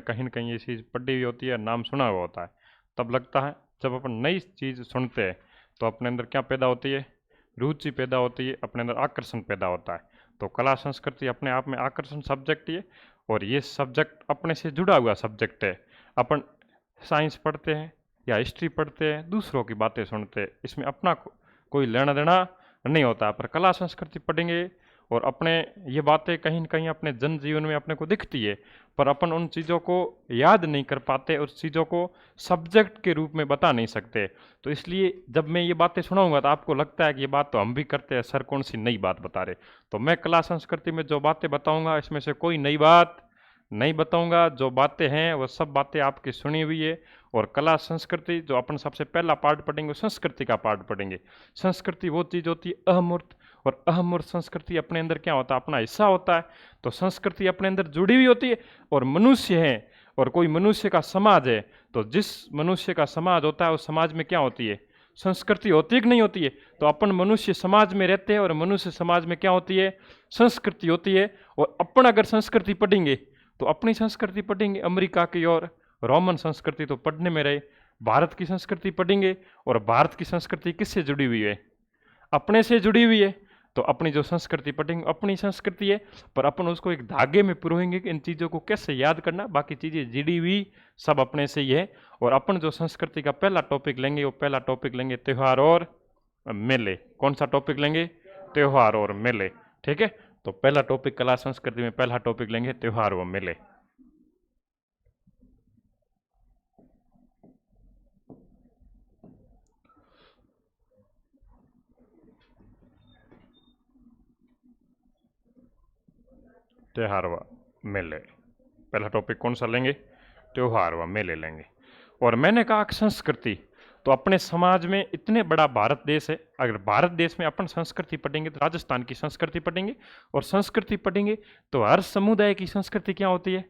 कहीं न कहीं ये चीज़ पढ़ी हुई होती है, नाम सुना हुआ होता है। तब लगता है जब अपन नई चीज़ सुनते हैं तो अपने अंदर क्या पैदा होती है, रुचि पैदा होती है, अपने अंदर आकर्षण पैदा होता है। तो कला संस्कृति अपने आप में आकर्षण सब्जेक्ट है और ये सब्जेक्ट अपने से जुड़ा हुआ सब्जेक्ट है। अपन साइंस पढ़ते हैं या हिस्ट्री पढ़ते हैं, दूसरों की बातें सुनते हैं, इसमें अपना कोई लेना देना नहीं होता। पर कला संस्कृति पढ़ेंगे और अपने ये बातें कहीं न कहीं अपने जन जीवन में अपने को दिखती है, पर अपन उन चीज़ों को याद नहीं कर पाते, उस चीज़ों को सब्जेक्ट के रूप में बता नहीं सकते। तो इसलिए जब मैं ये बातें सुनाऊंगा तो आपको लगता है कि ये बात तो हम भी करते हैं, सर कौन सी नई बात बता रहे। तो मैं कला संस्कृति में जो बातें बताऊंगा इसमें से कोई नई बात नहीं बताऊंगा, जो बातें हैं वो सब बातें आपकी सुनी हुई है। और कला संस्कृति जो अपन सबसे पहला पार्ट पढ़ेंगे, संस्कृति का पार्ट पढ़ेंगे। संस्कृति वो चीज़ होती है अहमूर्त, और अहमूर्त संस्कृति अपने अंदर क्या होता है, अपना हिस्सा होता है। तो संस्कृति अपने अंदर जुड़ी हुई होती है और मनुष्य है और कोई मनुष्य का समाज है, तो जिस मनुष्य का समाज होता है उस समाज में क्या होती है, संस्कृति होती है कि नहीं होती है। तो अपन मनुष्य समाज में रहते हैं और मनुष्य समाज में क्या होती है, संस्कृति होती है। और अपन अगर संस्कृति पढ़ेंगे तो अपनी संस्कृति पढ़ेंगे, अमेरिका की और रोमन संस्कृति तो पढ़ने में रहे, भारत की संस्कृति पढ़ेंगे और भारत की संस्कृति किससे जुड़ी हुई है, अपने से जुड़ी हुई है। तो अपनी जो संस्कृति पढ़ेंगे अपनी संस्कृति है, पर अपन उसको एक धागे में पिरोएंगे कि इन चीज़ों को कैसे याद करना, बाकी चीज़ें जुड़ी हुई सब अपने से ही है। और अपन जो संस्कृति का पहला टॉपिक लेंगे वो पहला टॉपिक लेंगे त्योहार और मेले। कौन सा टॉपिक लेंगे, त्योहार और मेले, ठीक है। तो पहला टॉपिक कला संस्कृति में पहला टॉपिक लेंगे त्योहार व मेले। त्योहार व मेले, पहला टॉपिक कौन सा लेंगे, त्योहार व मेले लेंगे। और मैंने कहा कि संस्कृति, तो अपने समाज में इतने बड़ा भारत देश है, अगर भारत देश में अपन संस्कृति पढ़ेंगे तो राजस्थान की संस्कृति पढ़ेंगे, और संस्कृति पढ़ेंगे तो हर समुदाय की संस्कृति क्या होती है,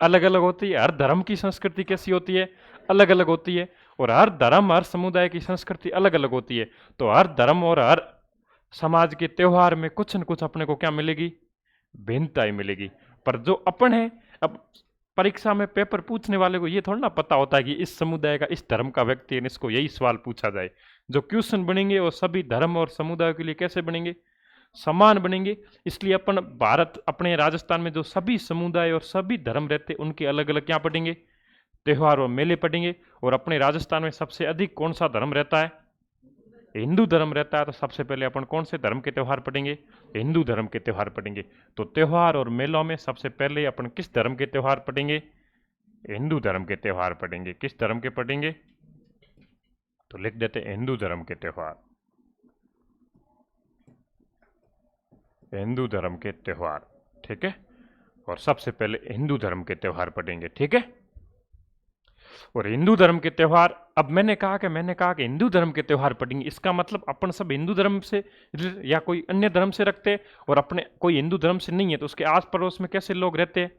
अलग अलग होती है। हर धर्म की संस्कृति कैसी होती है, अलग अलग होती है। और हर धर्म हर समुदाय की संस्कृति अलग अलग होती है। तो हर धर्म और हर समाज के त्योहार में कुछ न कुछ अपने को क्या मिलेगी, भिन्नताएं मिलेगी। पर जो अपन है, अब परीक्षा में पेपर पूछने वाले को ये थोड़ा ना पता होता है कि इस समुदाय का, इस धर्म का व्यक्ति है, इसको यही सवाल पूछा जाए। जो क्वेश्चन बनेंगे वो सभी धर्म और समुदाय के लिए कैसे बनेंगे, समान बनेंगे। इसलिए अपन भारत, अपने राजस्थान में जो सभी समुदाय और सभी धर्म रहते उनके अलग अलग क्या पढ़ेंगे, त्योहार और मेले पढ़ेंगे। और अपने राजस्थान में सबसे अधिक कौन सा धर्म रहता है, हिंदू धर्म रहता है। तो सबसे पहले अपन कौन से धर्म के त्योहार पढ़ेंगे, हिंदू धर्म के त्योहार पढ़ेंगे। तो त्योहार और मेलों में सबसे पहले अपन किस धर्म के त्योहार पढ़ेंगे, हिंदू धर्म के त्योहार पढ़ेंगे। किस धर्म के पढ़ेंगे, तो लिख देते हिंदू धर्म के त्योहार, हिंदू धर्म के त्योहार, ठीक है। और सबसे पहले हिंदू धर्म के त्योहार पढ़ेंगे, ठीक है। और हिंदू धर्म के त्योहार, अब मैंने कहा कि हिंदू धर्म के त्योहार पढ़ेंगे, इसका मतलब अपन सब हिंदू धर्म से या कोई अन्य धर्म से रखते हैं, और अपने कोई हिंदू धर्म से नहीं है तो उसके आस पड़ोस में कैसे लोग रहते हैं,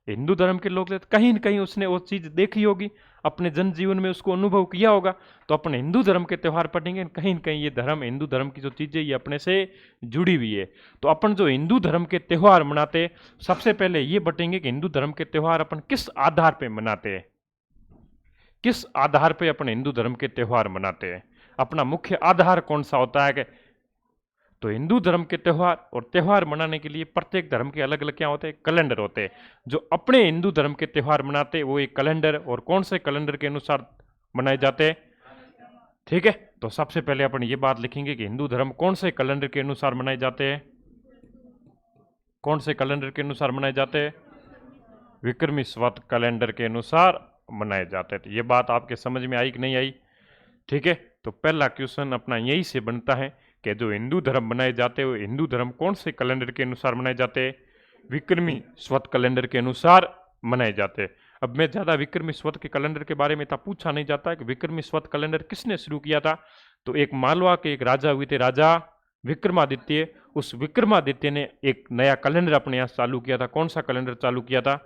हिंदू धर्म के लोग रहते। कहीं न कहीं उसने वो चीज देखी होगी, अपने जनजीवन में उसको अनुभव किया होगा। तो अपन हिंदू धर्म के त्योहार पढ़ेंगे, कहीं न कहीं ये धर्म, हिंदू धर्म की जो चीजें ये अपने से जुड़ी हुई है। तो अपन जो हिंदू धर्म के त्योहार मनाते, सबसे पहले ये बटेंगे कि हिंदू धर्म के त्योहार अपन किस आधार पे मनाते हैं, किस आधार पे अपन हिंदू धर्म के त्योहार मनाते हैं, अपना मुख्य आधार कौन सा होता है। कि तो हिंदू धर्म के त्योहार, और त्योहार मनाने के लिए प्रत्येक धर्म के अलग अलग क्या होते हैं, कैलेंडर होते हैं। जो अपने हिंदू धर्म के त्योहार मनाते हैं वो एक कैलेंडर, और कौन से कैलेंडर के अनुसार मनाए जाते हैं, ठीक है। तो सबसे पहले अपन ये बात लिखेंगे कि हिंदू धर्म कौन से कैलेंडर के अनुसार मनाए जाते हैं, कौन से कैलेंडर के अनुसार मनाए जाते हैं, विक्रमी संवत कैलेंडर के अनुसार मनाए जाते हैं। तो ये बात आपके समझ में आई कि नहीं आई, ठीक है। तो पहला क्वेश्चन अपना यही से बनता है कि जो हिंदू धर्म मनाए जाते हैं वो हिंदू धर्म कौन से कैलेंडर के अनुसार मनाए जाते हैं, विक्रमी संवत कैलेंडर के अनुसार मनाए जाते हैं। अब मैं ज्यादा विक्रमी संवत के कैलेंडर के बारे में इतना पूछा नहीं जाता है कि विक्रमी संवत कैलेंडर किसने शुरू किया था। तो एक मालवा के एक राजा हुए थे, राजा विक्रमादित्य। उस विक्रमादित्य ने एक नया कैलेंडर अपने यहाँ चालू किया था। कौन सा कैलेंडर चालू किया था,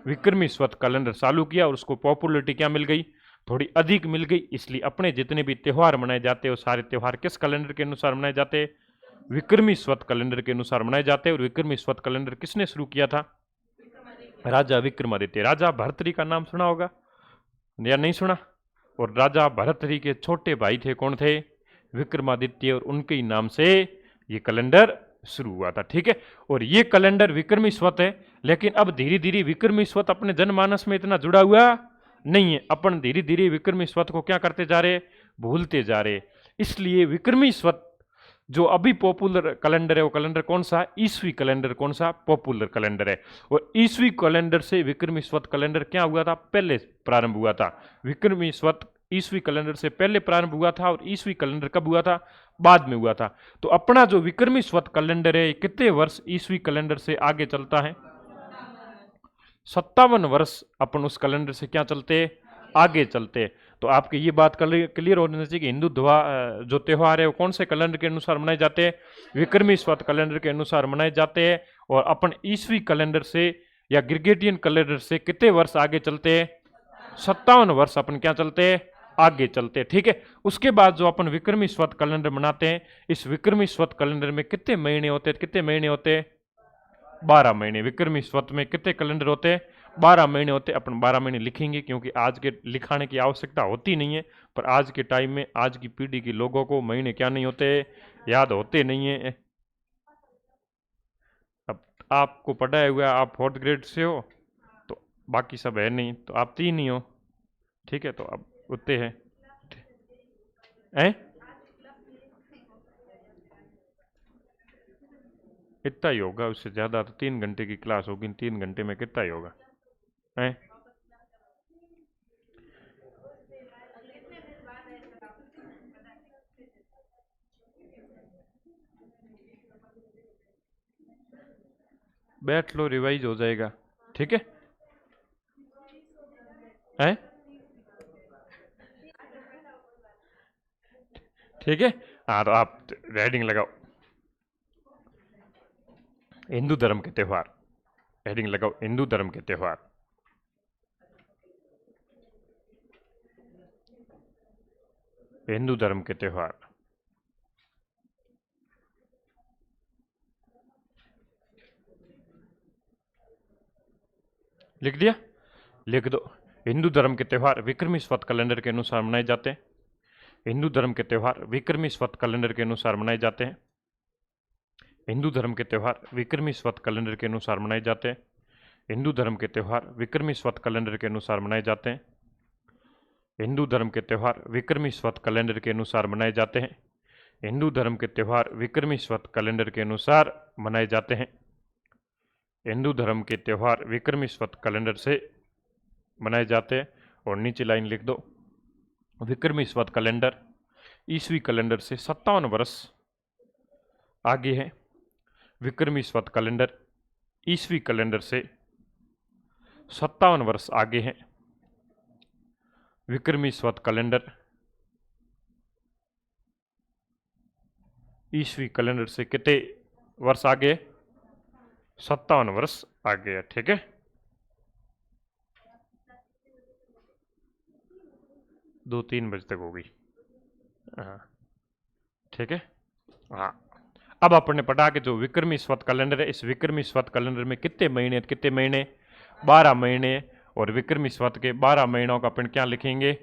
विक्रमी संवत कैलेंडर चालू किया, और उसको पॉपुलरिटी क्या मिल गई, थोड़ी अधिक मिल गई। इसलिए अपने जितने भी त्योहार मनाए जाते हैं वो सारे त्योहार किस कैलेंडर के अनुसार मनाए जाते हैं, विक्रमी संवत कैलेंडर के अनुसार मनाए जाते हैं। और विक्रमी संवत कैलेंडर किसने शुरू किया था, राजा विक्रमादित्य। राजा भर्तृहरि का नाम सुना होगा या नहीं सुना? और राजा भर्तृहरि के छोटे भाई थे, कौन थे? विक्रमादित्य, और उनके ही नाम से ये कैलेंडर शुरू हुआ था। ठीक है, और ये कैलेंडर विक्रमी संवत है, लेकिन अब धीरे धीरे विक्रमी संवत अपने जनमानस में इतना जुड़ा हुआ नहीं है। अपन धीरे धीरे विक्रमी संवत को क्या करते जा रहे? भूलते जा रहे। इसलिए विक्रमी संवत जो अभी पॉपुलर कैलेंडर है, वो कैलेंडर कौन सा है? ईसवी कैलेंडर कौन सा? पॉपुलर कैलेंडर है। और ईसवी कैलेंडर से विक्रमी संवत कैलेंडर क्या हुआ था? पहले प्रारंभ हुआ था। विक्रमी संवत ईसवी कैलेंडर से पहले प्रारंभ हुआ था, और ईसवी कैलेंडर कब हुआ था? बाद में हुआ था। तो अपना जो विक्रमी संवत कैलेंडर है, कितने वर्ष ईसवी कैलेंडर से आगे चलता है? 57 वर्ष अपन उस कैलेंडर से क्या चलते? आगे चलते। तो आपकी ये बात क्लियर होनी चाहिए कि हिंदू जो त्योहार है वो कौन से कैलेंडर के अनुसार मनाए जाते हैं? विक्रमी संवत कैलेंडर के अनुसार मनाए जाते हैं। और अपन ईसवी कैलेंडर से या ग्रिगोरियन कैलेंडर से कितने वर्ष आगे चलते हैं? 57 वर्ष अपन क्या चलते हैं? आगे चलते हैं। ठीक है, उसके बाद जो अपन विक्रमी संवत कैलेंडर मनाते हैं, इस विक्रमी संवत कैलेंडर में कितने महीने होते हैं? कितने महीने होते हैं? 12 महीने। विक्रमी संवत में कितने कैलेंडर होते हैं? 12 महीने होते। अपन 12 महीने लिखेंगे, क्योंकि आज के लिखाने की आवश्यकता होती नहीं है, पर आज के टाइम में आज की पीढ़ी के लोगों को महीने क्या नहीं होते? याद होते नहीं है। अब आपको पढ़ाया हुआ, आप 4th ग्रेड से हो, तो बाकी सब है नहीं, तो आप 3 ही हो। ठीक है, तो अब उतने हैं। इतना ही होगा, उससे ज़्यादा तो 3 घंटे की क्लास होगी, 3 घंटे में कितना ही होगा? हैं? बैठ लो, रिवाइज हो जाएगा। ठीक है? हैं? ठीक है, हाँ, तो आप हेडिंग लगाओ, हिंदू धर्म के त्योहार। हेडिंग लगाओ, हिंदू धर्म के त्योहार। हिंदू धर्म के त्योहार। लिख दिया? लिख दो। हिंदू धर्म के त्योहार विक्रमी संवत कैलेंडर के अनुसार मनाए जाते हैं। हिंदू धर्म के त्योहार विक्रमी संवत कैलेंडर के अनुसार मनाए जाते हैं। हिंदू धर्म के त्योहार विक्रमी संवत कैलेंडर के अनुसार मनाए जाते हैं। हिंदू धर्म के त्योहार विक्रमी संवत कैलेंडर के अनुसार मनाए जाते हैं। हिंदू धर्म के त्योहार विक्रमी संवत कैलेंडर के अनुसार मनाए जाते हैं। हिंदू धर्म के त्योहार विक्रमी संवत कैलेंडर के अनुसार मनाए जाते हैं। हिंदू धर्म के त्योहार विक्रमी संवत कैलेंडर से मनाए जाते हैं। और नीचे लाइन लिख दो, विक्रमी संवत कैलेंडर ईसवी कैलेंडर से 57 वर्ष आगे है। विक्रमी संवत कैलेंडर ईसवी कैलेंडर से 57 वर्ष आगे है। विक्रमी संवत कैलेंडर ईसवी कैलेंडर से कितने वर्ष आगे? 57 वर्ष आगे है। ठीक है, 2-3 बजे तक होगी। हाँ, ठीक है। हाँ, अब अपन ने पढ़ा कि जो विक्रमी संवत कैलेंडर है, इस विक्रमी संवत कैलेंडर में कितने महीने? कितने महीने? 12 महीने। और विक्रमी संवत के 12 महीनों का अपन क्या लिखेंगे?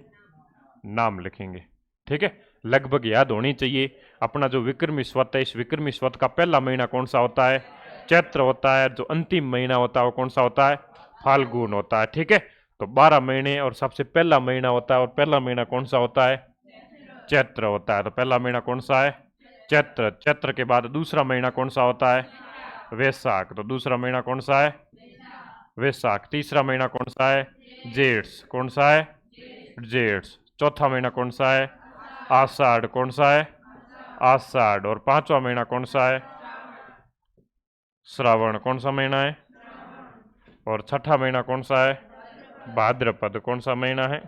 नाम लिखेंगे। ठीक है, लगभग याद होनी चाहिए। अपना जो विक्रमी संवत है, इस विक्रमी संवत का पहला महीना कौन सा होता है? चैत्र होता है। जो अंतिम महीना होता है वो कौन सा होता है? फाल्गुन होता है। ठीक है, तो 12 महीने और सबसे पहला महीना होता है, और पहला महीना कौन सा होता है? चैत्र होता है। तो पहला महीना कौन सा है? चैत्र। चैत्र के बाद दूसरा महीना कौन सा होता है? वैशाख। तो दूसरा महीना कौन सा है? वैशाख। तीसरा महीना कौन सा है? जेठ। कौन सा है? जेठ। चौथा महीना कौन सा है? आषाढ़। कौन सा है? आषाढ़। और पांचवा महीना कौन सा है? श्रावण। कौन सा महीना है? और छठा महीना कौन सा है? भाद्रपद। कौन सा महीना है?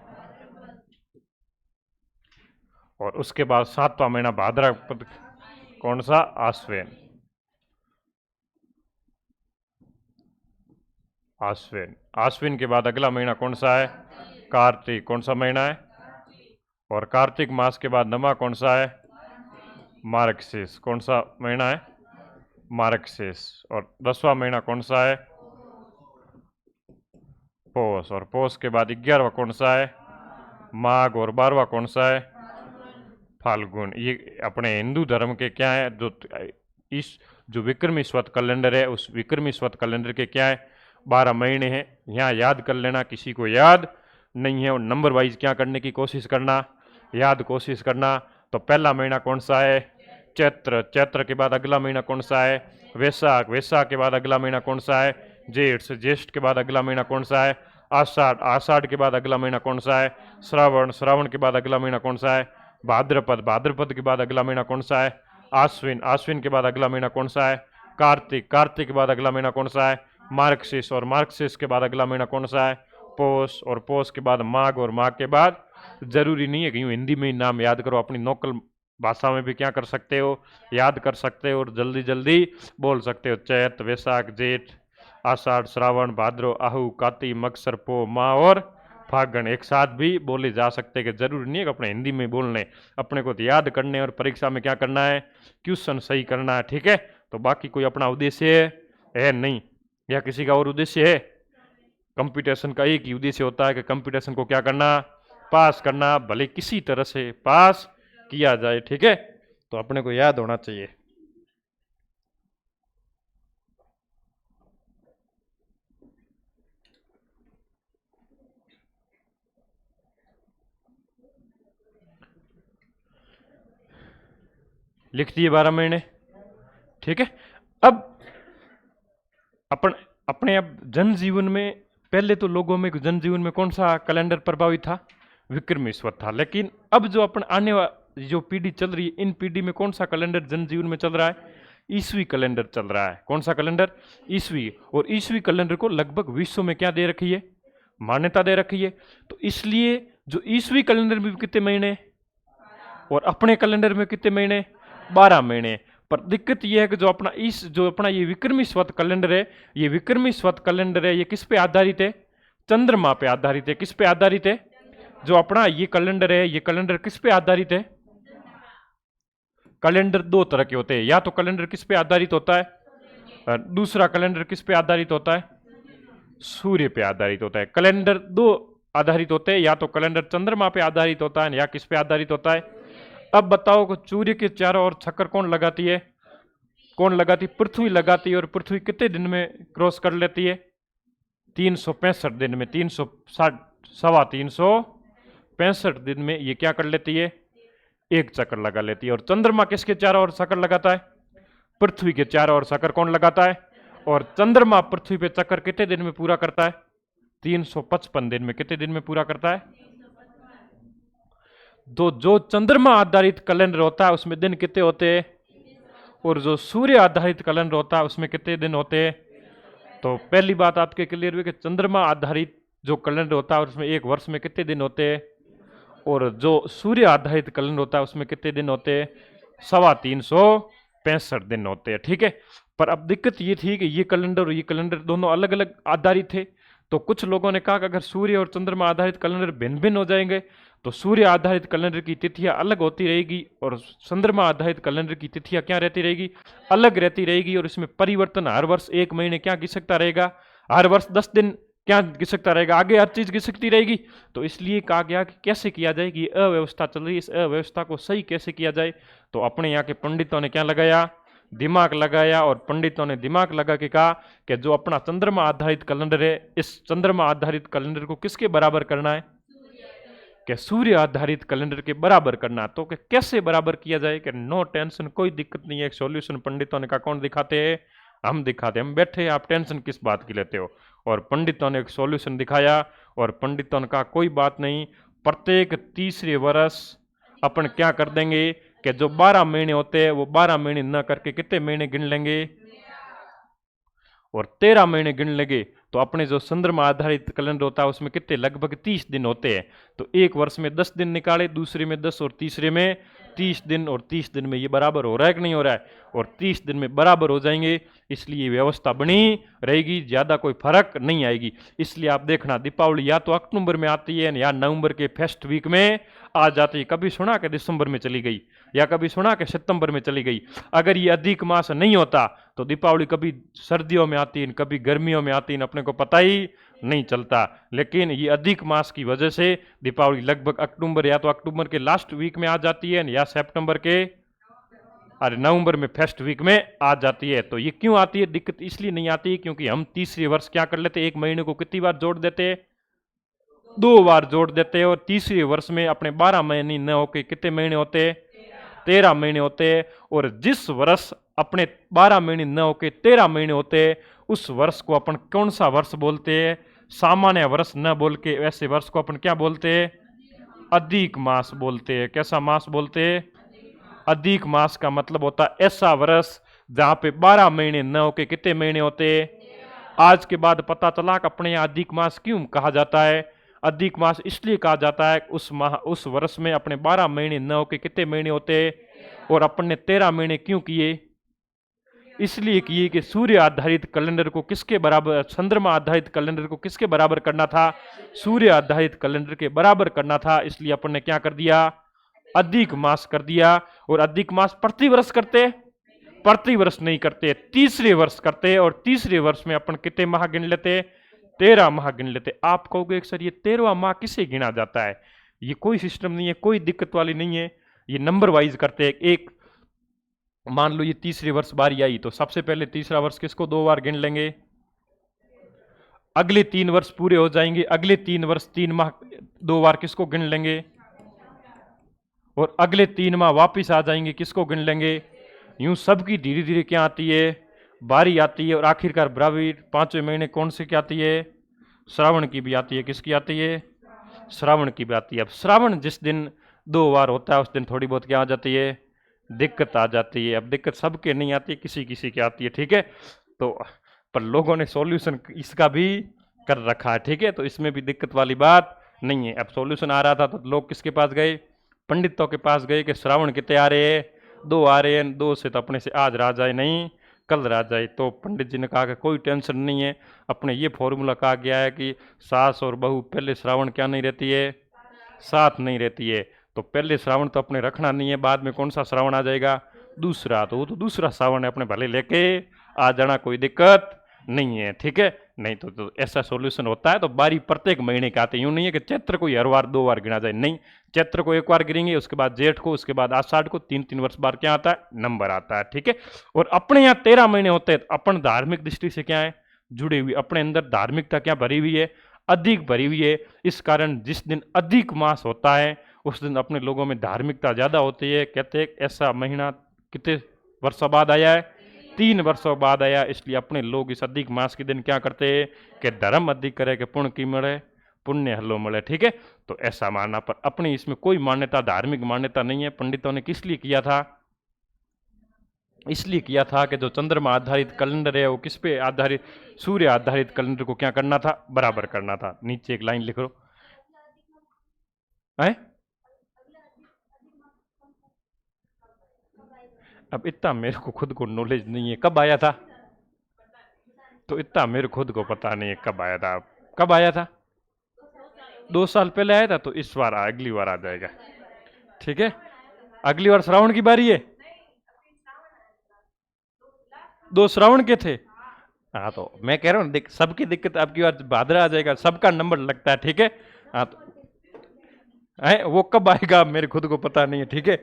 और उसके बाद 7वां महीना भाद्रपद, कौन सा? आश्विन। आश्विन। आश्विन के बाद अगला महीना कौन सा है? कार्तिक। कौन सा महीना है? और कार्तिक मास के बाद नमा कौन सा है? मार्गशीर्ष। कौन सा महीना है? मार्गशीर्ष। और 10वां महीना कौन सा है? पोष, और पोष के बाद 11वां कौन सा है? माघ, और 12वां कौन सा है? फाल्गुन। ये अपने हिंदू धर्म के क्या है, जो इस जो विक्रमी स्वत कैलेंडर है उस विक्रमी स्वत कैलेंडर के क्या है, 12 महीने हैं। यहाँ याद कर लेना, किसी को याद नहीं है और नंबर वाइज क्या करने की कोशिश करना, याद कोशिश करना। तो पहला महीना कौन सा है? चैत्र, चैत्र के बाद अगला महीना कौन सा है? वैशाख, वैशाख के बाद अगला महीना कौन सा है? जेठ, ज्येष्ठ के बाद अगला महीना कौन सा है? आषाढ़, आषाढ़ के बाद अगला महीना कौन सा है? श्रावण, श्रावण के बाद अगला महीना कौन सा है? भाद्रपद, भाद्रपद के बाद अगला महीना कौन सा है? आश्विन, आश्विन के बाद अगला महीना कौन सा है? कार्तिक, कार्तिक के बाद अगला महीना कौन सा है? मार्गशीर्ष, और मार्गशीर्ष के बाद अगला महीना कौन सा है? पौष, और पौष के बाद माघ, और माघ के बाद, जरूरी नहीं है कि यूं हिंदी में ही नाम याद करो, अपनी लोकल भाषा में भी क्या कर सकते हो, याद कर सकते हो और जल्दी जल्दी बोल सकते हो। चैत, वैशाख, जेठ, आषाढ़, श्रावण, भाद्रो, आहू, कार्तिक, मगसर, पो, माह और फागण एक साथ भी बोले जा सकते हैं, कि जरूरी नहीं है कि अपने हिंदी में बोलने, अपने को तो याद करने और परीक्षा में क्या करना है, क्वेश्चन सही करना है। ठीक है, तो बाकी कोई अपना उद्देश्य है नहीं, या किसी का और उद्देश्य है? कंपटीशन का एक ही उद्देश्य होता है कि कंपटीशन को क्या करना, पास करना, भले किसी तरह से पास किया जाए। ठीक है, तो अपने को याद होना चाहिए। लिख दिए 12 महीने। ठीक है, अब अपने अब जनजीवन में, पहले तो लोगों में जनजीवन में कौन सा कैलेंडर प्रभावित था? विक्रमी संवत था। लेकिन अब जो अपन आने वाली जो पीढ़ी चल रही है, इन पीढ़ी में कौन सा कैलेंडर जनजीवन में चल रहा है? ईसवी कैलेंडर चल रहा है। कौन सा कैलेंडर? ईसवी। और ईसवी कैलेंडर को लगभग विश्व में क्या दे रखी है? मान्यता दे रखी है। तो इसलिए जो ईसवी कैलेंडर में कितने महीने और अपने कैलेंडर में कितने महीने? 12 महीने। पर दिक्कत यह है कि जो अपना ये विक्रमी संवत कैलेंडर है, ये विक्रमी संवत कैलेंडर है, ये किस पे आधारित है? चंद्रमा पे आधारित है। किस पे आधारित है? जो अपना ये कैलेंडर है, ये कैलेंडर किस पे आधारित है? कैलेंडर दो तरह के होते हैं, या तो कैलेंडर किस पे आधारित होता है, दूसरा कैलेंडर किस पे आधारित होता है? सूर्य पे आधारित होता है। कैलेंडर दो आधारित होते हैं, या तो कैलेंडर चंद्रमा पे आधारित होता है या किस पे आधारित होता है। अब बताओ कि सूर्य के चारों ओर चक्कर कौन लगाती है? कौन लगाती? पृथ्वी लगाती है। और पृथ्वी कितने दिन में क्रॉस कर लेती है? 365 दिन में, 365 दिन में ये क्या कर लेती है? एक चक्कर लगा लेती है। और चंद्रमा किसके चारों ओर चक्कर लगाता है? पृथ्वी के चारों ओर चक्कर कौन लगाता है? और चंद्रमा पृथ्वी पे चक्कर कितने दिन में पूरा करता है? 355 दिन में। कितने दिन में पूरा करता है? जो चंद्रमा आधारित कैलेंडर होता है उसमें दिन कितने होते हैं? और जो सूर्य आधारित कैलेंडर होता है उसमें कितने दिन होते हैं? तो पहली बात आपके क्लियर हुई कि चंद्रमा आधारित जो कैलेंडर होता है उसमें एक वर्ष में कितने दिन होते हैं, और जो सूर्य आधारित कैलेंडर होता है उसमें कितने दिन होते हैं? 365 दिन होते हैं। ठीक है, पर अब दिक्कत ये थी कि ये कैलेंडर और ये कैलेंडर दोनों अलग अलग आधारित थे। तो कुछ लोगों ने कहा कि अगर सूर्य और चंद्रमा आधारित कैलेंडर भिन्न भिन्न हो जाएंगे तो सूर्य आधारित कैलेंडर की तिथियां अलग होती रहेगी और चंद्रमा आधारित कैलेंडर की तिथियां क्या रहती रहेगी? अलग रहती रहेगी। और इसमें परिवर्तन हर वर्ष एक महीने क्या घिसकता रहेगा? हर वर्ष 10 दिन क्या घिसकता रहेगा? आगे हर चीज घिसकती रहेगी। तो इसलिए कहा गया कि कैसे किया जाए कि अव्यवस्था चल रही है, इस अव्यवस्था को सही कैसे किया जाए। तो अपने यहाँ के पंडितों ने क्या लगाया? दिमाग लगाया। और पंडितों ने दिमाग लगा के कहा कि जो अपना चंद्रमा आधारित कैलेंडर है, इस चंद्रमा आधारित कैलेंडर को किसके बराबर करना है? कि सूर्य आधारित कैलेंडर के बराबर करना। तो कि कैसे बराबर किया जाए? कि नो टेंशन, कोई दिक्कत नहीं है, एक सॉल्यूशन पंडितों ने कहा। कौन दिखाते हैं? हम दिखाते। हम बैठे, आप टेंशन किस बात की लेते हो? और पंडितों ने एक सॉल्यूशन दिखाया और पंडितों ने कहा कोई बात नहीं, प्रत्येक तीसरे वर्ष अपन क्या कर देंगे कि जो 12 महीने होते हैं वो 12 महीने न करके कितने महीने गिन लेंगे? और 13 महीने गिन लेंगे। तो अपने जो चंद्रमा आधारित कैलेंडर होता है उसमें कितने? लगभग 30 दिन होते हैं। तो एक वर्ष में 10 दिन निकाले, दूसरे में 10 और तीसरे में 30 दिन। और 30 दिन में ये बराबर हो रहा है कि नहीं हो रहा है? और 30 दिन में बराबर हो जाएंगे, इसलिए व्यवस्था बनी रहेगी, ज्यादा कोई फर्क नहीं आएगी। इसलिए आप देखना, दीपावली या तो अक्टूबर में आती है या नवंबर के फर्स्ट वीक में आ जाती है। कभी सुना कि दिसंबर में चली गई, या कभी सुना कि सितंबर में चली गई। अगर ये अधिक मास नहीं होता तो दीपावली कभी सर्दियों में आती है, कभी गर्मियों में आती है, अपने को पता ही नहीं चलता। लेकिन ये अधिक मास की वजह से दीपावली लगभग अक्टूबर, या तो अक्टूबर के लास्ट वीक में आ जाती है या सितंबर के, अरे नवंबर में फर्स्ट वीक में आ जाती है। तो ये क्यों आती है दिक्कत? इसलिए नहीं आती क्योंकि हम तीसरे वर्ष क्या कर लेते, एक महीने को कितनी बार जोड़ देते, 2 बार जोड़ देते। और तीसरे वर्ष में अपने 12 महीने न होके कितने महीने होते, 13 महीने होते। और जिस वर्ष अपने 12 महीने न होके 13 महीने होते, उस वर्ष को अपन कौन सा वर्ष बोलते हैं? सामान्य वर्ष न बोल के ऐसे वर्ष को अपन क्या बोलते हैं? अधिक मास बोलते हैं। कैसा मास बोलते हैं? अधिक मास का मतलब होता है ऐसा वर्ष जहां पे 12 महीने न होके कितने महीने होते। आज के बाद पता चला कि अपने यहाँ अधिक मास क्यों कहा जाता है। अधिक मास इसलिए कहा जाता है उस माह, उस वर्ष में अपने 12 महीने न होके कितने महीने होते, और अपन ने 13 महीने क्यों किए? इसलिए किए कि सूर्य आधारित कैलेंडर को किसके बराबर, चंद्रमा आधारित कैलेंडर को किसके बराबर करना था? सूर्य आधारित कैलेंडर के बराबर करना था। इसलिए अपन ने क्या कर दिया? अधिक मास कर दिया। और अधिक मास प्रति वर्ष करते, प्रति वर्ष नहीं करते, तीसरे वर्ष करते। और तीसरे वर्ष में अपन कितने माह गिन लेते? 13 माह गिन लेते। आप कहोगे सर ये 13वां माह किसे गिना जाता है? ये कोई सिस्टम नहीं है, कोई दिक्कत वाली नहीं है, ये नंबर वाइज करते हैं। एक मान लो ये तीसरे वर्ष बारी आई तो सबसे पहले तीसरा वर्ष किसको 2 बार गिन लेंगे, अगले 3 वर्ष पूरे हो जाएंगे, अगले 3 वर्ष 3 माह 2 बार किसको गिन लेंगे, और अगले 3 माह वापिस आ जाएंगे, किसको गिन लेंगे। यूं सबकी धीरे धीरे क्या आती है, बारी आती है। और आखिरकार बराबर 5वें महीने कौन से की आती है? श्रावण की भी आती है। किसकी आती है? श्रावण की भी आती है। अब श्रावण जिस दिन 2 बार होता है उस दिन थोड़ी बहुत क्या आ जाती है, दिक्कत आ जाती है। अब दिक्कत सबके नहीं आती, किसी किसी की आती है, ठीक है। तो पर लोगों ने सॉल्यूशन इसका भी कर रखा है, ठीक है। तो इसमें भी दिक्कत वाली बात नहीं है। अब सॉल्यूशन आ रहा था तो लोग किसके पास गए? पंडितों के पास गए कि श्रावण कितने आ रहे हैं? 2 आ रहे हैं, 2 से तो अपने से आज रह जाए नहीं कल रह जाए। तो पंडित जी ने कहा कि कोई टेंशन नहीं है, अपने ये फॉर्मूला कहा गया है कि सास और बहू पहले श्रावण क्या नहीं रहती है, साथ नहीं रहती है। तो पहले श्रावण तो अपने रखना नहीं है, बाद में कौन सा श्रावण आ जाएगा? दूसरा। तो वो तो दूसरा श्रावण है, अपने भले लेके आ जाना, कोई दिक्कत नहीं है, ठीक है। नहीं तो ऐसा सॉल्यूशन होता है। तो बारी प्रत्येक महीने के आते, यूं नहीं है कि चैत्र को हर बार 2 बार गिना जाए, नहीं। चैत्र को 1 बार गिनेंगे, उसके बाद जेठ को, उसके बाद आषाढ़ को, 3-3 वर्ष बार क्या आता है? नंबर आता है, ठीक है। और अपने यहाँ 13 महीने होते हैं। अपन धार्मिक दृष्टि से क्या है? जुड़े हुए, अपने अंदर धार्मिकता क्या भरी हुई है? अधिक भरी हुई है। इस कारण जिस दिन अधिक मास होता है उस दिन अपने लोगों में धार्मिकता ज्यादा होती है। कहते हैं ऐसा महीना कितने वर्षों बाद आया है? 3 वर्षों बाद आया। इसलिए अपने लोग इस अधिक मास के दिन क्या करते हैं कि धर्म अधिक करे कि पुण्य की मिले, पुण्य हलो मिले, ठीक है। तो ऐसा मानना, पर अपनी इसमें कोई मान्यता, धार्मिक मान्यता नहीं है। पंडितों ने किस लिए किया था? इसलिए किया था कि जो चंद्रमा आधारित कैलेंडर है वो किस पे आधारित? सूर्य आधारित कैलेंडर को क्या करना था? बराबर करना था। नीचे एक लाइन लिख लो है। अब इतना मेरे को खुद को नॉलेज नहीं है, कब आया था? तो इतना मेरे खुद को पता नहीं है कब आया था। कब आया था? 2 साल पहले आया था। तो इस बार अगली बार आ जाएगा, ठीक है। अगली बार श्रावण की बारी है। 2 श्रावण के थे। हाँ तो मैं कह रहा हूँ सबकी दिक्कत आपकी बार भाद्रा आ जाएगा, सबका नंबर लगता है, ठीक है। हाँ तो है वो कब आएगा मेरे खुद को पता नहीं है, ठीक है।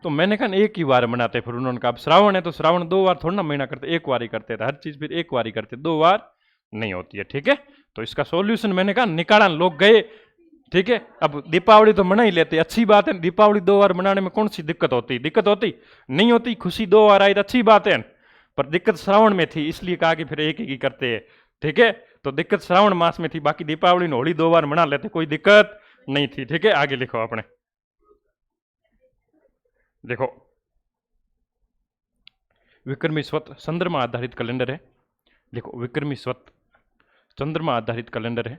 तो मैंने कहा एक ही बार मनाते। फिर उन्होंने कहा श्रावण है तो श्रावण 2 बार थोड़ा ना महीना करते, 1 बार ही करते थे हर चीज, फिर 1 बार ही करते, 2 बार नहीं होती है, ठीक है। तो इसका सॉल्यूशन मैंने कहा निकाला, लोग गए, ठीक है। अब दीपावली तो मना ही लेते, अच्छी बात है। दीपावली 2 बार मनाने में कौन सी दिक्कत होती? दिक्कत होती नहीं होती। खुशी 2 बार आई तो अच्छी बात है, पर दिक्कत श्रावण में थी, इसलिए कहा कि फिर एक ही करते हैं, ठीक है। तो दिक्कत श्रावण मास में थी, बाकी दीपावली होली 2 बार मना लेते, कोई दिक्कत नहीं थी, ठीक है। आगे लिखो अपने, देखो विक्रमी स्वत चंद्रमा आधारित कैलेंडर है। देखो विक्रमी स्वत चंद्रमा आधारित कैलेंडर है।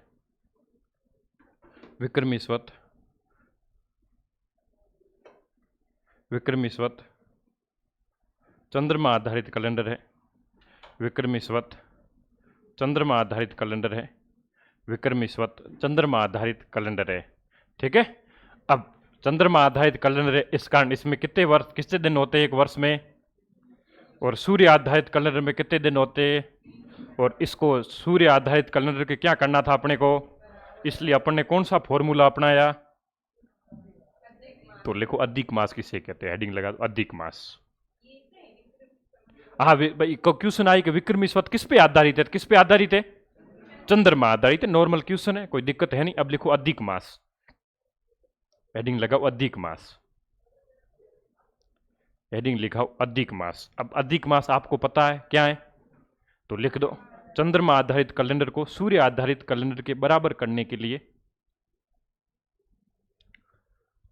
विक्रमी स्वत, विक्रमी स्वत चंद्रमा आधारित कैलेंडर है। विक्रमी स्वत चंद्रमा आधारित कैलेंडर है। विक्रमी स्वत चंद्रमा आधारित कैलेंडर है, ठीक है। अब चंद्रमा आधारित कैलेंडर है, इस कारण इसमें कितने वर्ष, कितने दिन होते हैं एक वर्ष में? और सूर्य आधारित कैलेंडर में कितने दिन होते, और इसको सूर्य आधारित कैलेंडर के क्या करना था अपने को, इसलिए अपन ने कौन सा फॉर्मूला अपनाया, तो लिखो अधिक मास किसे कहते हैं, हेडिंग लगा दो अधिक मास। हाँ भाई क्वेश्चन आई कि विक्रमी संवत किस पे आधारित है, किस पे आधारित है, चंद्रमा आधारित है, नॉर्मल क्वेश्चन है, कोई दिक्कत है नहीं। अब लिखो अधिक मास, हेडिंग लगाओ अधिक मास, हेडिंग लिखाओ अधिक मास। अब अधिक मास आपको पता है क्या है, तो लिख दो चंद्रमा आधारित कैलेंडर को सूर्य आधारित कैलेंडर के बराबर करने के लिए,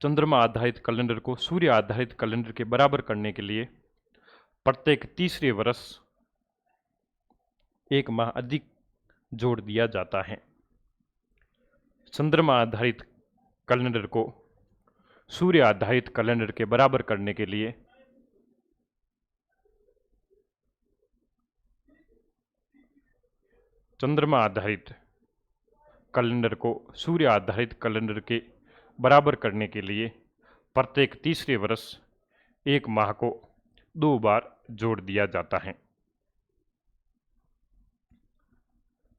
चंद्रमा आधारित कैलेंडर को सूर्य आधारित कैलेंडर के बराबर करने के लिए प्रत्येक तीसरे वर्ष एक माह अधिक जोड़ दिया जाता है। चंद्रमा आधारित कैलेंडर को सूर्य आधारित कैलेंडर के बराबर करने के लिए चंद्रमा आधारित कैलेंडर को सूर्य आधारित कैलेंडर के बराबर करने के लिए प्रत्येक तीसरे वर्ष एक माह को 2 बार जोड़ दिया जाता है।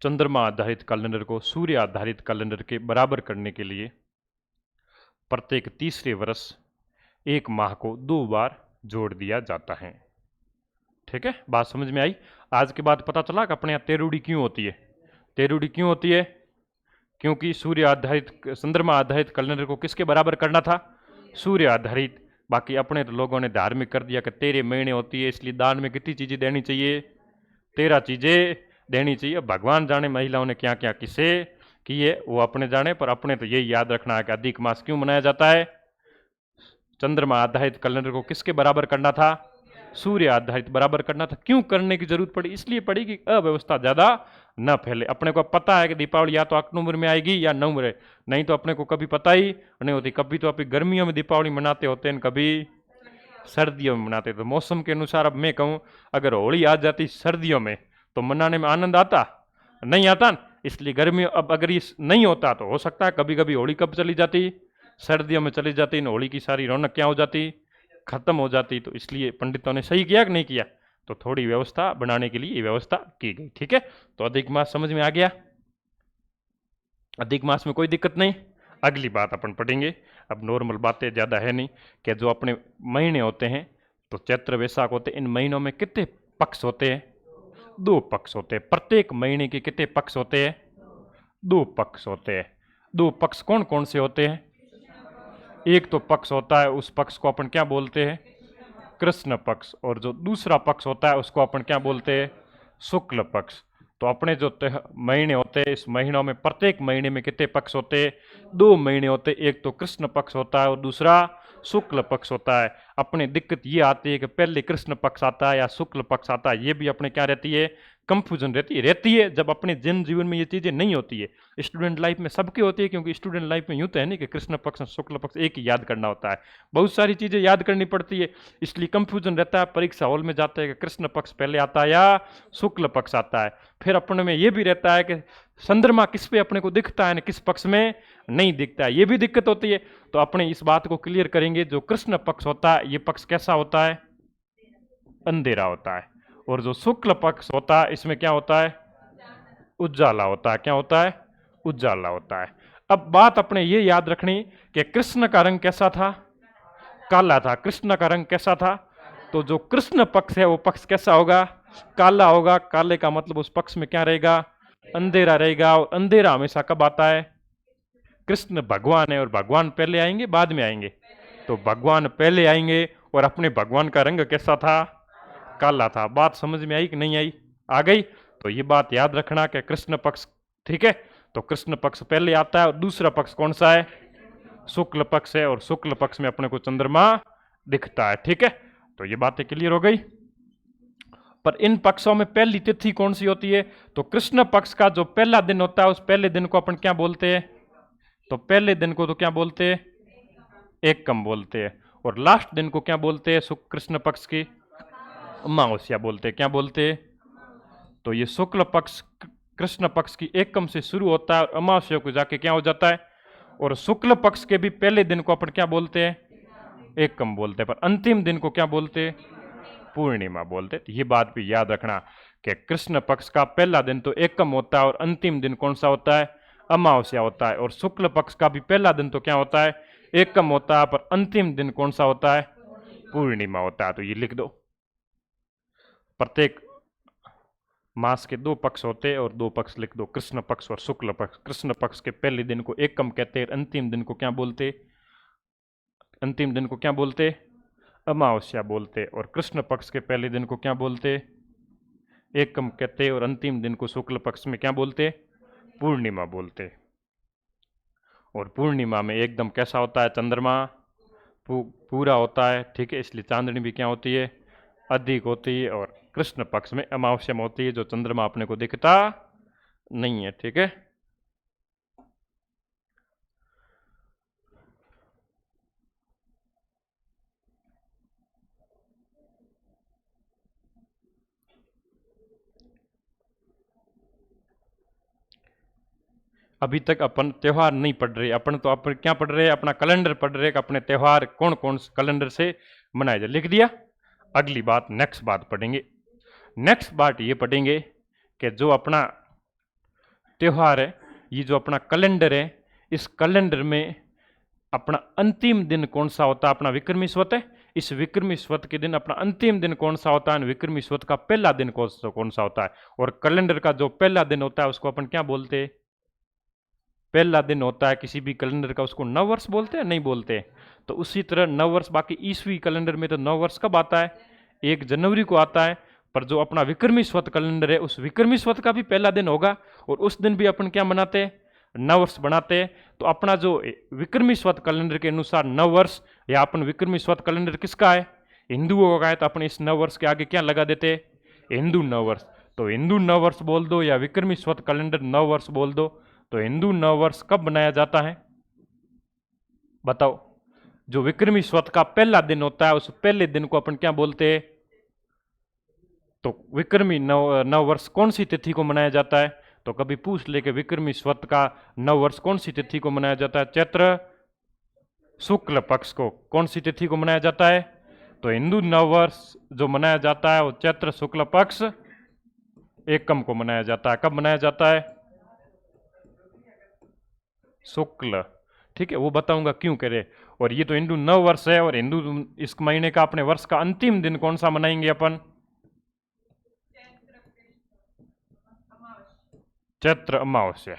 चंद्रमा आधारित कैलेंडर को सूर्य आधारित कैलेंडर के बराबर करने के लिए प्रत्येक तीसरे वर्ष एक माह को 2 बार जोड़ दिया जाता है। ठीक है, बात समझ में आई। आज के बाद पता चला कि अपने यहाँ तेरुड़ी क्यों होती है, तेरुड़ी क्यों होती है, क्योंकि सूर्य आधारित चंद्रमा आधारित कैलेंडर को किसके बराबर करना था, सूर्य आधारित। बाकी अपने तो लोगों ने धार्मिक कर दिया कि 13 महीने होती है, इसलिए दान में कितनी चीजें देनी चाहिए, 13 चीजें देनी चाहिए। भगवान जाने महिलाओं ने क्या क्या किसे किए, वो अपने जाने, पर अपने तो यही याद रखना है कि अधिक मास क्यों मनाया जाता है, चंद्रमा आधारित कैलेंडर को किसके बराबर करना था, सूर्य आधारित बराबर करना था। क्यों करने की जरूरत पड़ी, इसलिए पड़ी कि अव्यवस्था ज्यादा न फैले। अपने को पता है कि दीपावली या तो अक्टूबर में आएगी या नवंबर में, नहीं तो अपने को कभी पता ही नहीं होती। कभी तो आप गर्मियों में दीपावली मनाते होते हैं, कभी सर्दियों में मनाते। तो मौसम के अनुसार अब मैं कहूँ अगर होली आ जाती सर्दियों में तो मनाने में आनंद आता नहीं आता न? इसलिए गर्मियों, अब अगर ये नहीं होता तो हो सकता है कभी कभी होली कब चली जाती, सर्दियों में चली जाती, न होली की सारी रौनक क्या हो जाती, खत्म हो जाती। तो इसलिए पंडितों ने सही किया कि नहीं किया, तो थोड़ी व्यवस्था बनाने के लिए ये व्यवस्था की गई। ठीक है, तो अधिक मास समझ में आ गया, अधिक मास में कोई दिक्कत नहीं। अगली बात अपन पढ़ेंगे, अब नॉर्मल बातें ज्यादा है नहीं, कि जो अपने महीने होते हैं तो चैत्र वैशाख होते हैं, इन महीनों में कितने पक्ष होते हैं, 2 पक्ष होते हैं। प्रत्येक महीने के कितने पक्ष होते हैं, 2 पक्ष होते हैं। 2 पक्ष कौन कौन से होते हैं, एक तो पक्ष होता है उस पक्ष को अपन क्या बोलते हैं, कृष्ण पक्ष, और जो दूसरा पक्ष होता है उसको अपन क्या बोलते हैं, शुक्ल पक्ष। तो अपने जो महीने होते हैं, इस महीनों में प्रत्येक महीने में कितने पक्ष होते हैं, 2 महीने होते हैं। एक तो कृष्ण पक्ष होता है और दूसरा शुक्ल पक्ष होता है। अपने दिक्कत ये आती है कि पहले कृष्ण पक्ष आता है या शुक्ल पक्ष आता है, ये भी अपने क्या रहती है, कंफ्यूजन रहती है जब अपने जन जीवन में ये चीजें नहीं होती है। स्टूडेंट लाइफ में सबके होती है, क्योंकि स्टूडेंट लाइफ में यूं तो है नहीं कि कृष्ण पक्ष शुक्ल पक्ष एक ही याद करना होता है, बहुत सारी चीजें याद करनी पड़ती है, इसलिए कंफ्यूजन रहता है। परीक्षा हॉल में जाते हैं कि कृष्ण पक्ष पहले आता है या शुक्ल पक्ष आता है। फिर अपने में ये भी रहता है कि चंद्रमा किस पे अपने को दिखता है ना किस पक्ष में नहीं दिखता है, ये भी दिक्कत होती है। तो अपने इस बात को क्लियर करेंगे, जो कृष्ण पक्ष होता है ये पक्ष कैसा होता है, अंधेरा होता है, और जो शुक्ल पक्ष होता है इसमें क्या होता है, उज्जाला होता है। क्या होता है, उज्जाला होता है। अब बात अपने ये याद रखनी कि कृष्ण का रंग कैसा था, काला था। कृष्ण का रंग कैसा था, तो जो कृष्ण पक्ष है वो पक्ष कैसा होगा, काला होगा। काले का मतलब उस पक्ष में क्या रहेगा, अंधेरा रहेगा। और अंधेरा हमेशा कब आता है, कृष्ण भगवान है और भगवान पहले आएंगे बाद में आएंगे, तो भगवान पहले आएंगे। और अपने भगवान का रंग कैसा था, काला था। बात समझ में आई कि नहीं आई, आ गई। तो ये बात याद रखना कि कृष्ण पक्ष, ठीक है, तो कृष्ण पक्ष पहले आता है और दूसरा पक्ष कौन सा है, शुक्ल पक्ष है, और शुक्ल पक्ष में अपने को चंद्रमा दिखता है। ठीक है, तो ये बातें क्लियर हो गई। पर इन पक्षों में पहली तिथि कौन सी होती है, तो कृष्ण पक्ष का जो पहला दिन होता है उस पहले दिन को अपन क्या बोलते हैं, तो पहले दिन को तो क्या बोलते हैं, एकम बोलते हैं। और लास्ट दिन को क्या बोलते हैं, शुक्ल कृष्ण पक्ष की अमावस्या बोलते हैं। क्या बोलते हैं, तो ये शुक्ल पक्ष कृष्ण पक्ष की एकम से शुरू होता है और अमावस्या को जाके क्या हो जाता है, और शुक्ल पक्ष के भी पहले दिन को अपन क्या बोलते हैं, एकम बोलते हैं, पर अंतिम दिन को क्या बोलते हैं, पूर्णिमा बोलते। तो ये बात भी याद रखना कि कृष्ण पक्ष का पहला दिन तो एकम होता है और अंतिम दिन कौन सा होता है, अमावस्या होता है। और शुक्ल पक्ष का भी पहला दिन तो क्या होता है, एकम होता है, पर अंतिम दिन कौन सा होता है, पूर्णिमा होता है। तो ये लिख दो, प्रत्येक मास के दो पक्ष होते हैं और दो पक्ष लिख दो, कृष्ण पक्ष और शुक्ल पक्ष। कृष्ण पक्ष के पहले दिन को एकम कहते हैं, अंतिम दिन को क्या बोलते, अंतिम दिन को क्या बोलते, अमावस्या बोलते। और कृष्ण पक्ष के पहले दिन को क्या बोलते, एकम कहते, और अंतिम दिन को शुक्ल पक्ष में क्या बोलते, पूर्णिमा बोलते। और पूर्णिमा में एकदम कैसा होता है, चंद्रमा पूरा होता है, ठीक है, इसलिए चांदनी भी क्या होती है, अधिक होती है। और कृष्ण पक्ष में अमावस्या में होती है जो चंद्रमा अपने को दिखता नहीं है, ठीक है। अभी तक अपन त्योहार नहीं पढ़ रहे, अपन तो अपन क्या पढ़ रहे हैं, अपना कैलेंडर पढ़ रहे हैं कि अपने त्योहार कौन कौन से कैलेंडर से मनाए जाए, लिख दिया। अगली बात, नेक्स्ट बात पढ़ेंगे। नेक्स्ट बात ये पढ़ेंगे कि जो अपना त्योहार है, ये जो अपना कैलेंडर है, इस कैलेंडर में अपना अंतिम दिन कौन सा होता है, अपना विक्रमी स्वत है। इस विक्रमी स्वत के दिन अपना अंतिम दिन कौन सा होता है, विक्रमी स्वत का पहला दिन कौन सा होता है। और कैलेंडर का जो पहला दिन होता है उसको अपन क्या बोलते हैं, पहला दिन होता है किसी भी कैलेंडर का, उसको नव वर्ष बोलते हैं, नहीं बोलते। तो उसी तरह नव वर्ष, बाकी ईस्वी कैलेंडर में तो नव वर्ष कब आता है, 1 जनवरी को आता है। पर जो अपना विक्रमी स्वत कैलेंडर है, उस विक्रमी स्वत का भी पहला दिन होगा, और उस दिन भी अपन क्या मनाते हैं, नव वर्ष बनाते हैं। तो अपना जो विक्रमी स्वत कैलेंडर के अनुसार नव वर्ष, या अपन विक्रमी स्वत कैलेंडर किसका है, हिंदुओं का है, तो अपन इस नव वर्ष के आगे क्या लगा देते हैं, हिंदू नव वर्ष। तो हिंदू नव वर्ष बोल दो या विक्रमी स्वत कैलेंडर नव वर्ष बोल दो। तो हिंदू नव वर्ष कब मनाया जाता है, बताओ। जो विक्रमी स्वत का पहला दिन होता है, उस पहले दिन को अपन क्या बोलते हैं, तो विक्रमी नव वर्ष कौन सी तिथि को मनाया जाता है। तो कभी पूछ ले कि विक्रमी स्वत का नव वर्ष कौन सी तिथि को मनाया जाता है, चैत्र शुक्ल पक्ष को कौन सी तिथि को मनाया जाता है। तो हिंदू नव वर्ष जो मनाया जाता है वो चैत्र शुक्ल पक्ष एकम को मनाया जाता है। कब मनाया जाता है, शुक्ल, ठीक है, वो बताऊंगा क्यों करे। और ये तो हिंदू नव वर्ष है, और हिंदू इस महीने का अपने वर्ष का अंतिम दिन कौन सा मनाएंगे अपन, चैत्र अमावस्या।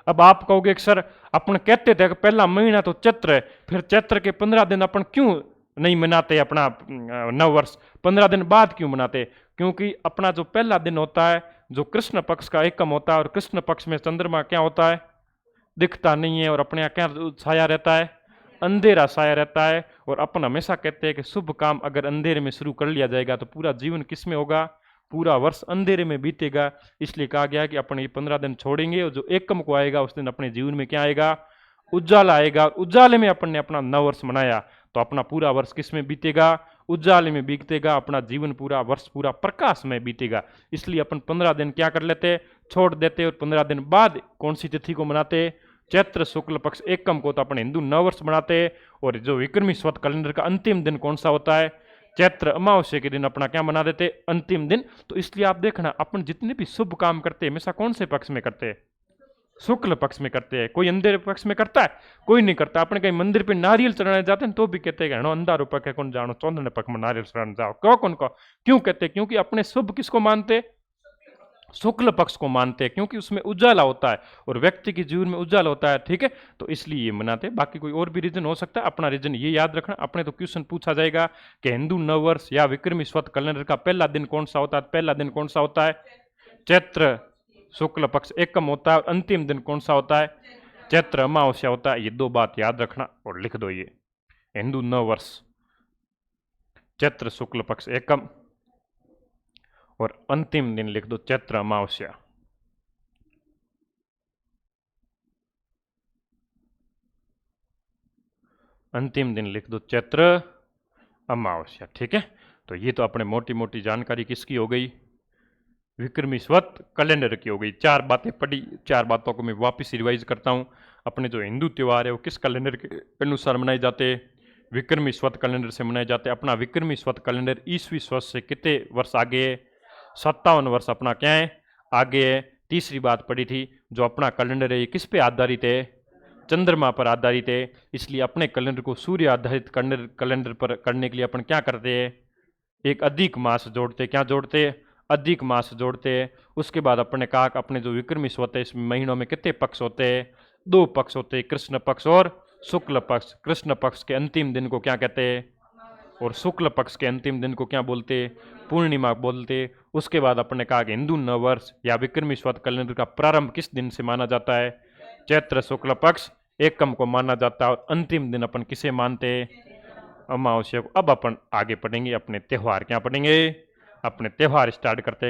अब आप कहोगे कि सर अपन कहते थे कि पहला महीना तो चैत्र है, फिर चैत्र के 15 दिन अपन क्यों नहीं मनाते अपना नव वर्ष, 15 दिन बाद क्यों मनाते। क्योंकि अपना जो पहला दिन होता है, जो कृष्ण पक्ष का एकम होता है, और कृष्ण पक्ष में चंद्रमा क्या होता है, दिखता नहीं है, और अपने यहाँ क्या छाया रहता है, अंधेरा छाया रहता है। और अपन हमेशा कहते हैं कि शुभ काम अगर अंधेरे में शुरू कर लिया जाएगा तो पूरा जीवन किस में होगा, पूरा वर्ष अंधेरे में बीतेगा। इसलिए कहा गया कि अपन ये 15 दिन छोड़ेंगे, और जो एकम को आएगा उस दिन अपने जीवन में क्या आएगा, उज्जाला आएगा। और उज्जाले में अपन ने अपना नव वर्ष मनाया, तो अपना पूरा वर्ष किस में बीतेगा, उज्जाले में बीतेगा, अपना जीवन पूरा वर्ष पूरा प्रकाश में बीतेगा। इसलिए अपन 15 दिन क्या कर लेते, छोड़ देते, और 15 दिन बाद कौन सी तिथि को मनाते, चैत्र शुक्ल पक्ष एकम को तो अपन हिंदू नव वर्ष मनाते। और जो विक्रमी स्वत कैलेंडर का अंतिम दिन कौन सा होता है, चैत्र अमावस्या के दिन अपना क्या मना देते, अंतिम दिन। तो इसलिए आप देखना अपन जितने भी शुभ काम करते हैं हमेशा कौन से पक्ष में करते हैं, शुक्ल पक्ष में करते हैं। कोई अंधेरे पक्ष में करता है, कोई नहीं करता। अपने कहीं मंदिर पे नारियल चढ़ाने जाते हैं तो भी कहते हैं हणो अंधा रूपक है कौन जानो, चौंदने पक्ष में नारियल चढ़ाने जाओ, क्यों कौन को क्यों कहते हैं, क्योंकि अपने शुभ किसको मानते, शुक्ल पक्ष को मानते हैं, क्योंकि उसमें उजाला होता है और व्यक्ति के जीवन में उजाला होता है, ठीक है। तो इसलिए ये मनाते हैं। बाकी कोई और भी रीजन हो सकता है, अपना रीजन ये याद रखना। अपने तो क्वेश्चन पूछा जाएगा कि हिंदू नव वर्ष या विक्रमी स्वत कैलेंडर का पहला दिन कौन सा होता है, पहला दिन कौन सा होता है, चैत्र शुक्ल पक्ष एकम होता है, और अंतिम दिन कौन सा होता है, चैत्र अमावस्या होता है। ये दो बात याद रखना और लिख दो, ये हिंदू नव वर्ष चैत्र शुक्ल पक्ष एकम, और अंतिम दिन लिख दो चैत्र अमावस्या। अंतिम दिन लिख दो चैत्र अमावस्या, ठीक है। तो ये तो अपने मोटी मोटी जानकारी किसकी हो गई, विक्रमी स्वत कैलेंडर की हो गई। 4 बातें पढ़ी, 4 बातों को मैं वापस रिवाइज करता हूं। अपने जो हिंदू त्यौहार है वो किस कैलेंडर के अनुसार मनाए जाते हैं? विक्रमी स्वत कैलेंडर से मनाए जाते हैं। अपना विक्रमी स्वत कैलेंडर ईसवी स्वत से कितने वर्ष आगे है? 57 वर्ष अपना क्या है? आगे है। तीसरी बात पड़ी थी, जो अपना कैलेंडर है ये किस पे आधारित है? चंद्रमा पर आधारित है। इसलिए अपने कैलेंडर को सूर्य आधारित कैलेंडर पर करने के लिए अपन क्या करते हैं? एक अधिक मास जोड़ते। क्या जोड़ते? अधिक मास जोड़ते। उसके बाद अपने ने कहा कि अपने जो विक्रमी स्वत है इस महीनों में कितने पक्ष होते हैं? 2 पक्ष होते हैं, कृष्ण पक्ष और शुक्ल पक्ष। कृष्ण पक्ष के अंतिम दिन को क्या कहते हैं? और शुक्ल पक्ष के अंतिम दिन को क्या बोलते? पूर्णिमा बोलते। उसके बाद अपने कहा कि हिंदू नववर्ष या विक्रमी स्वत कैलेंडर का प्रारंभ किस दिन से माना जाता है? चैत्र शुक्ल पक्ष एकम को माना जाता है। और अंतिम दिन अपन किसे मानते हैं? अमावस्या को। अब अपन आगे पढ़ेंगे अपने त्यौहार। क्या पढ़ेंगे? अपने त्यौहार स्टार्ट करते हैं।